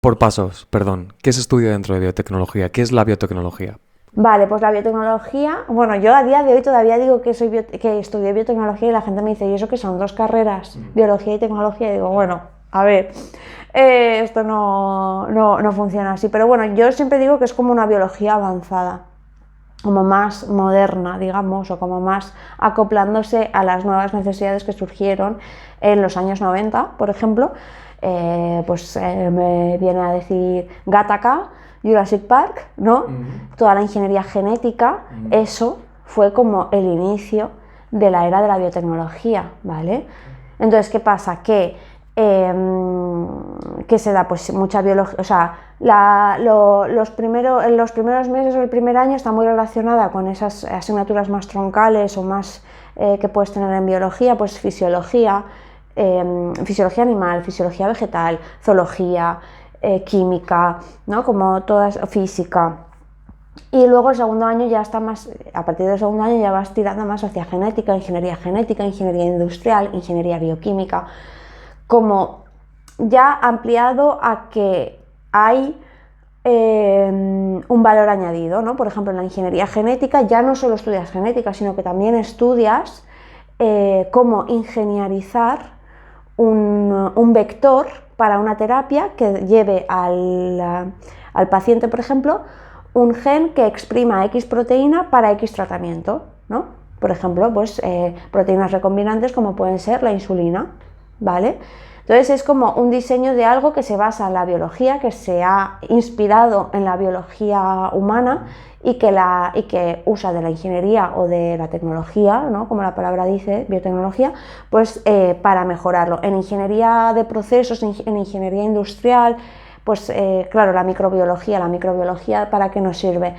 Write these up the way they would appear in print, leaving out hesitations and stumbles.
por pasos, perdón. ¿Qué se estudia dentro de biotecnología? ¿Qué es la biotecnología? Vale, pues la biotecnología, bueno, yo a día de hoy todavía digo que que estudié biotecnología y la gente me dice, ¿y eso qué son? Dos carreras, biología y tecnología. Y digo, bueno, a ver, esto no funciona así. Pero bueno, yo siempre digo que es como una biología avanzada, como más moderna, digamos, o como más acoplándose a las nuevas necesidades que surgieron en los años 90, por ejemplo. Me viene a decir Gattaca, Jurassic Park, ¿no? Toda la ingeniería genética, eso fue como el inicio de la era de la biotecnología, ¿vale? Entonces, ¿qué pasa? Que se da pues mucha biología, o sea, en los primeros meses o el primer año está muy relacionada con esas asignaturas más troncales o más que puedes tener en biología, pues fisiología, fisiología animal, fisiología vegetal, zoología, química, ¿no? Como todas, física. Y luego el segundo año ya está más, a partir del segundo año ya vas tirando más hacia genética, ingeniería industrial, ingeniería bioquímica, como ya ampliado a que hay un valor añadido, ¿no? Por ejemplo, en la ingeniería genética ya no solo estudias genética, sino que también estudias cómo ingenierizar un vector para una terapia que lleve al paciente, por ejemplo, un gen que exprima X proteína para X tratamiento, ¿no? Por ejemplo, pues proteínas recombinantes como pueden ser la insulina, ¿vale? Entonces es como un diseño de algo que se basa en la biología, que se ha inspirado en la biología humana y que usa de la ingeniería o de la tecnología, ¿no? Como la palabra dice, biotecnología, pues para mejorarlo. En ingeniería de procesos, en ingeniería industrial, pues claro, la microbiología ¿para qué nos sirve?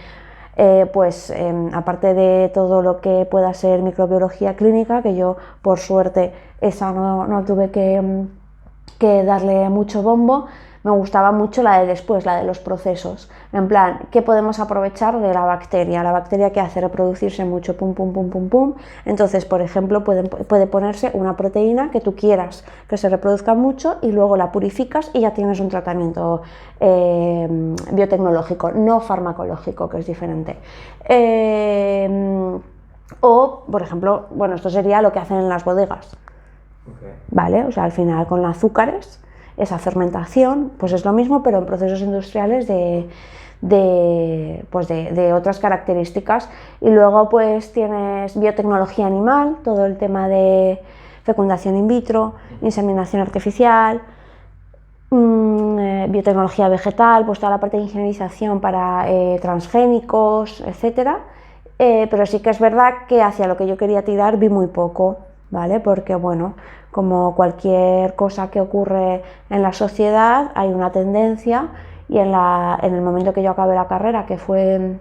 Aparte de todo lo que pueda ser microbiología clínica, que yo por suerte esa no tuve que darle mucho bombo, me gustaba mucho la de después, la de los procesos. En plan, ¿qué podemos aprovechar de la bacteria? La bacteria que hace reproducirse mucho, pum, pum, pum, pum, pum. Entonces, por ejemplo, puede ponerse una proteína que tú quieras que se reproduzca mucho y luego la purificas y ya tienes un tratamiento biotecnológico, no farmacológico, que es diferente. O, por ejemplo, bueno, esto sería lo que hacen en las bodegas. Okay. ¿Vale? O sea, al final con azúcares, esa fermentación, pues es lo mismo, pero en procesos industriales de otras características. Y luego pues tienes biotecnología animal, todo el tema de fecundación in vitro, inseminación artificial, biotecnología vegetal, pues toda la parte de ingenierización para transgénicos, etcétera. Pero sí que es verdad que hacia lo que yo quería tirar vi muy poco, ¿vale? Porque bueno, como cualquier cosa que ocurre en la sociedad, hay una tendencia y en el momento que yo acabé la carrera, que fue,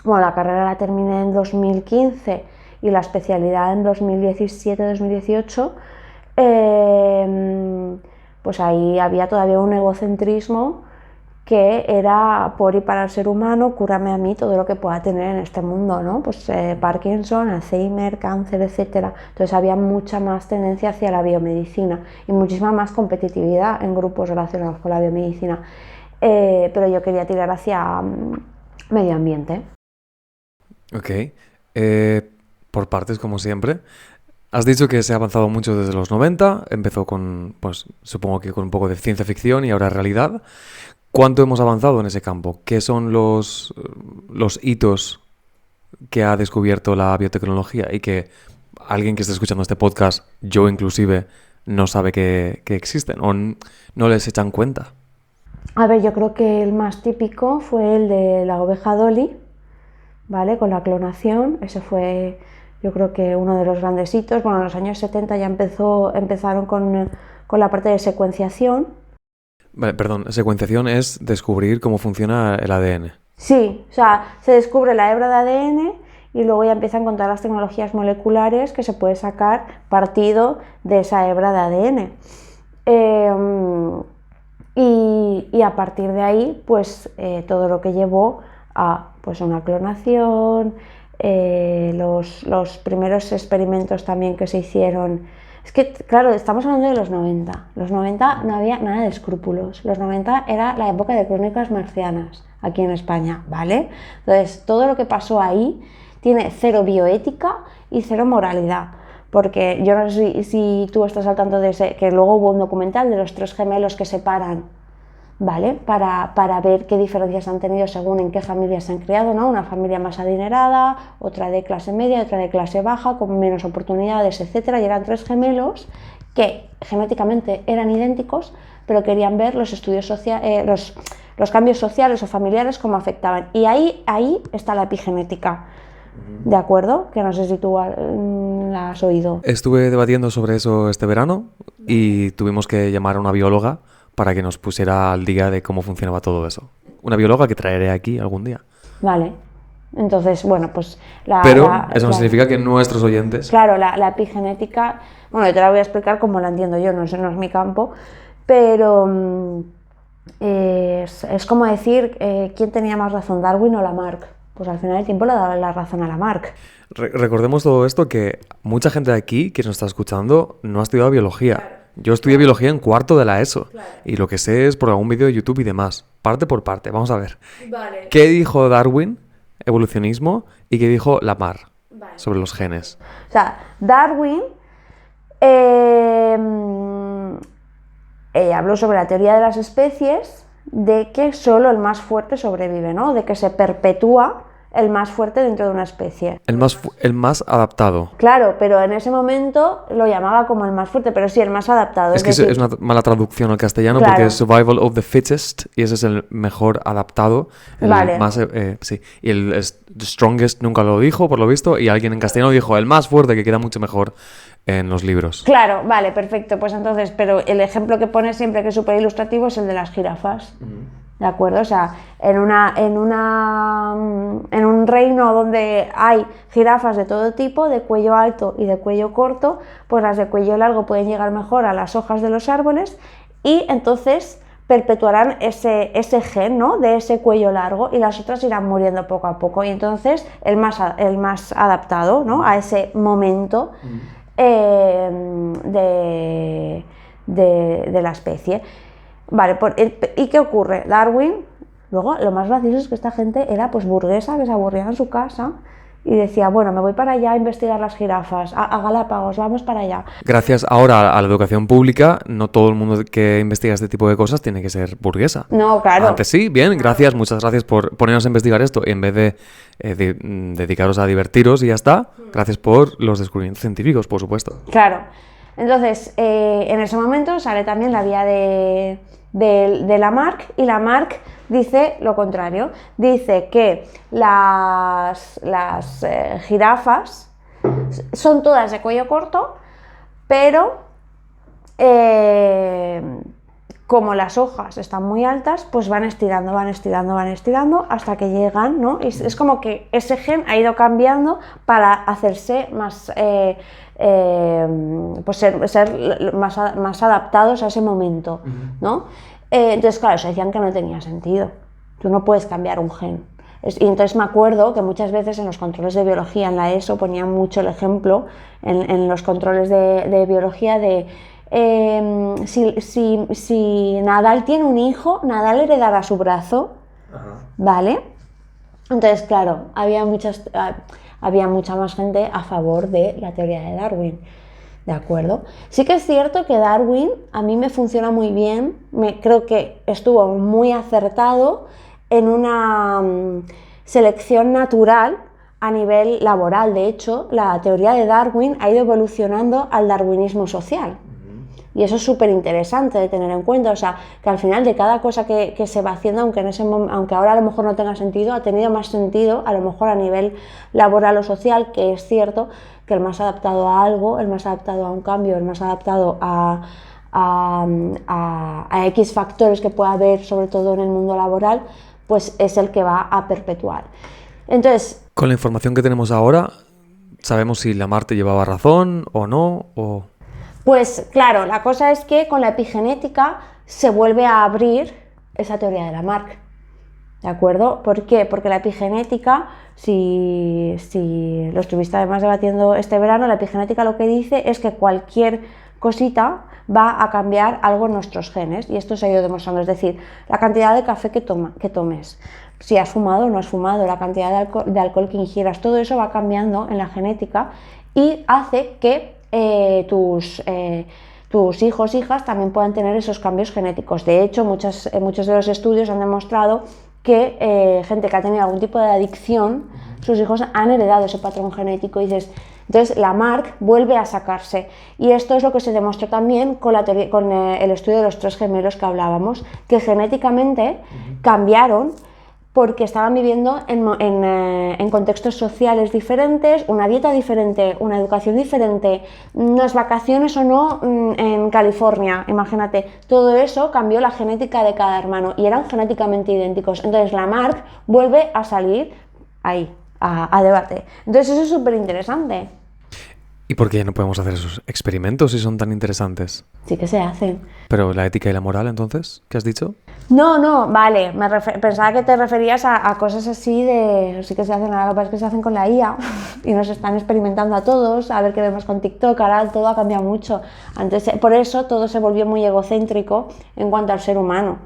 bueno, la carrera la terminé en 2015 y la especialidad en 2017-2018, pues ahí había todavía un egocentrismo que era por y para el ser humano, cúrame a mí todo lo que pueda tener en este mundo, ¿no? Pues Parkinson, Alzheimer, cáncer, etcétera. Entonces había mucha más tendencia hacia la biomedicina y muchísima más competitividad en grupos relacionados con la biomedicina. Pero yo quería tirar hacia medio ambiente. Ok. Por partes, como siempre. Has dicho que se ha avanzado mucho desde los 90, empezó con, pues supongo que con un poco de ciencia ficción y ahora realidad. ¿Cuánto hemos avanzado en ese campo? ¿Qué son los hitos que ha descubierto la biotecnología y que alguien que esté escuchando este podcast, yo inclusive, no sabe que existen o no les echan cuenta? A ver, yo creo que el más típico fue el de la oveja Dolly, ¿vale? Con la clonación, ese fue yo creo que uno de los grandes hitos. Bueno, en los años 70 ya empezaron con la parte de secuenciación. Vale, perdón, secuenciación es descubrir cómo funciona el ADN. Sí, o sea, se descubre la hebra de ADN y luego ya empiezan con todas las tecnologías moleculares que se puede sacar partido de esa hebra de ADN. Y a partir de ahí, pues todo lo que llevó a pues, una clonación, los primeros experimentos también que se hicieron Es que, claro, estamos hablando de los 90. Los 90 no había nada de escrúpulos. Los 90 era la época de Crónicas Marcianas, aquí en España, ¿vale? Entonces, todo lo que pasó ahí tiene cero bioética y cero moralidad. Porque yo no sé si tú estás al tanto de ese, que luego hubo un documental de los 3 gemelos que se paran, ¿vale? Para ver qué diferencias han tenido según en qué familias se han criado, ¿no? Una familia más adinerada, otra de clase media, otra de clase baja, con menos oportunidades, etcétera. Y eran 3 gemelos que genéticamente eran idénticos, pero querían ver los estudios los cambios sociales o familiares cómo afectaban. Y ahí está la epigenética. ¿De acuerdo? Que no sé si tú la has oído. Estuve debatiendo sobre eso este verano y tuvimos que llamar a una bióloga para que nos pusiera al día de cómo funcionaba todo eso. Una bióloga que traeré aquí algún día. Vale. Entonces, bueno, pues... Pero eso no significa que nuestros oyentes... Claro, la epigenética... Bueno, yo te la voy a explicar como la entiendo yo, no es mi campo, pero es como decir quién tenía más razón, Darwin o Lamarck. Pues al final del tiempo le daba la razón a Lamarck. Recordemos todo esto, que mucha gente de aquí que nos está escuchando no ha estudiado biología. Claro. Yo estudié biología en 4º de la ESO. Claro. Y lo que sé es por algún vídeo de YouTube y demás. Parte por parte, vamos a ver. Vale. ¿Qué dijo Darwin, evolucionismo, y qué dijo Lamarck sobre los genes? O sea, Darwin habló sobre la teoría de las especies, de que solo el más fuerte sobrevive, ¿no? De que se perpetúa el más fuerte dentro de una especie. El más adaptado. Claro, pero en ese momento lo llamaba como el más fuerte, pero sí, el más adaptado. Es que decir, es una mala traducción al castellano, claro, porque es survival of the fittest y ese es el mejor adaptado. El vale. Más, sí. Y el strongest nunca lo dijo, por lo visto, y alguien en castellano dijo el más fuerte, que queda mucho mejor en los libros. Claro, vale, perfecto. Pues entonces, pero el ejemplo que pone siempre, que es súper ilustrativo, es el de las jirafas. ¿De acuerdo? O sea, en un reino donde hay jirafas de todo tipo, de cuello alto y de cuello corto, pues las de cuello largo pueden llegar mejor a las hojas de los árboles y entonces perpetuarán ese gen, ¿no? De ese cuello largo, y las otras irán muriendo poco a poco. Y entonces el más adaptado, ¿no? A ese momento de la especie. Vale, ¿y qué ocurre? Darwin, luego lo más gracioso es que esta gente era pues burguesa, que se aburría en su casa y decía, bueno, me voy para allá a investigar las jirafas, a Galápagos, vamos para allá. Gracias ahora a la educación pública, no todo el mundo que investiga este tipo de cosas tiene que ser burguesa. No, claro. Antes sí, bien, gracias, muchas gracias por ponernos a investigar esto en vez de dedicaros a divertiros y ya está. Gracias por los descubrimientos científicos, por supuesto. Claro. Entonces, en ese momento sale también la vía de Lamarck, y Lamarck dice lo contrario. Dice que las jirafas son todas de cuello corto, pero como las hojas están muy altas, pues van estirando hasta que llegan, ¿no? Y es como que ese gen ha ido cambiando para hacerse más, pues ser más adaptados a ese momento, ¿no? Entonces, claro, se decían que no tenía sentido. Tú no puedes cambiar un gen. Y entonces me acuerdo que muchas veces en los controles de biología en la ESO ponían mucho el ejemplo, en los controles de biología, de si Nadal tiene un hijo, Nadal heredará su brazo. Ajá. ¿Vale? Entonces, claro, había mucha más gente a favor de la teoría de Darwin. ¿De acuerdo? Sí que es cierto que Darwin a mí me funciona muy bien, creo que estuvo muy acertado en una selección natural a nivel laboral. De hecho, la teoría de Darwin ha ido evolucionando al darwinismo social. Y eso es súper interesante de tener en cuenta, o sea, que al final de cada cosa que se va haciendo, aunque ahora a lo mejor no tenga sentido, ha tenido más sentido a lo mejor a nivel laboral o social, que es cierto que el más adaptado a algo, el más adaptado a un cambio, el más adaptado a X factores que pueda haber, sobre todo en el mundo laboral, pues es el que va a perpetuar. Entonces, con la información que tenemos ahora, ¿sabemos si Lamarck llevaba razón o no? Pues claro, la cosa es que con la epigenética se vuelve a abrir esa teoría de Lamarck. ¿De acuerdo? ¿Por qué? Porque la epigenética, si lo estuviste además debatiendo este verano, la epigenética lo que dice es que cualquier cosita va a cambiar algo en nuestros genes, y esto se ha ido demostrando, es decir, la cantidad de café que tomes, si has fumado o no has fumado, la cantidad de alcohol que ingieras, todo eso va cambiando en la genética y hace que tus hijos, hijas también puedan tener esos cambios genéticos. De hecho, muchos de los estudios han demostrado que gente que ha tenido algún tipo de adicción, sus hijos han heredado ese patrón genético, y dices, entonces la Mark vuelve a sacarse. Y esto es lo que se demostró también con el estudio de los 3 gemelos que hablábamos, que genéticamente cambiaron porque estaban viviendo en contextos sociales diferentes, una dieta diferente, una educación diferente, unas vacaciones o no en California, imagínate, todo eso cambió la genética de cada hermano y eran genéticamente idénticos. Entonces la Mark vuelve a salir ahí, a debate. Entonces eso es súper interesante. ¿Y por qué no podemos hacer esos experimentos si son tan interesantes? Sí que se hacen. ¿Pero la ética y la moral, entonces? ¿Qué has dicho? No, vale, pensaba que te referías a cosas así de... Sí que se hacen, ahora lo que pasa es que se hacen con la IA y nos están experimentando a todos, a ver qué vemos con TikTok, ahora todo ha cambiado mucho. Antes, por eso todo se volvió muy egocéntrico en cuanto al ser humano,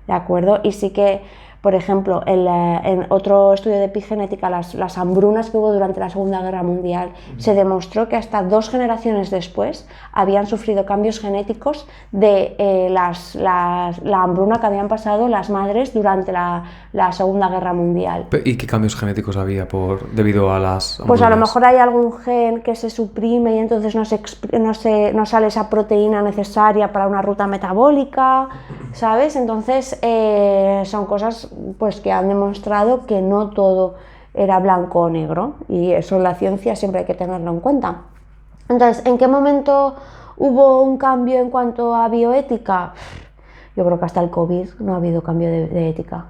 ¿de acuerdo? Y sí que, por ejemplo, en otro estudio de epigenética, las hambrunas que hubo durante la Segunda Guerra Mundial, se demostró que hasta 2 generaciones después habían sufrido cambios genéticos de la hambruna que habían pasado las madres durante la Segunda Guerra Mundial. ¿Y qué cambios genéticos había debido a las hambrunas? Pues a lo mejor hay algún gen que se suprime y entonces no sale esa proteína necesaria para una ruta metabólica, ¿sabes? Entonces son cosas pues que han demostrado que no todo era blanco o negro, y eso en la ciencia siempre hay que tenerlo en cuenta. Entonces, ¿en qué momento hubo un cambio en cuanto a bioética? Yo creo que hasta el COVID no ha habido cambio de ética.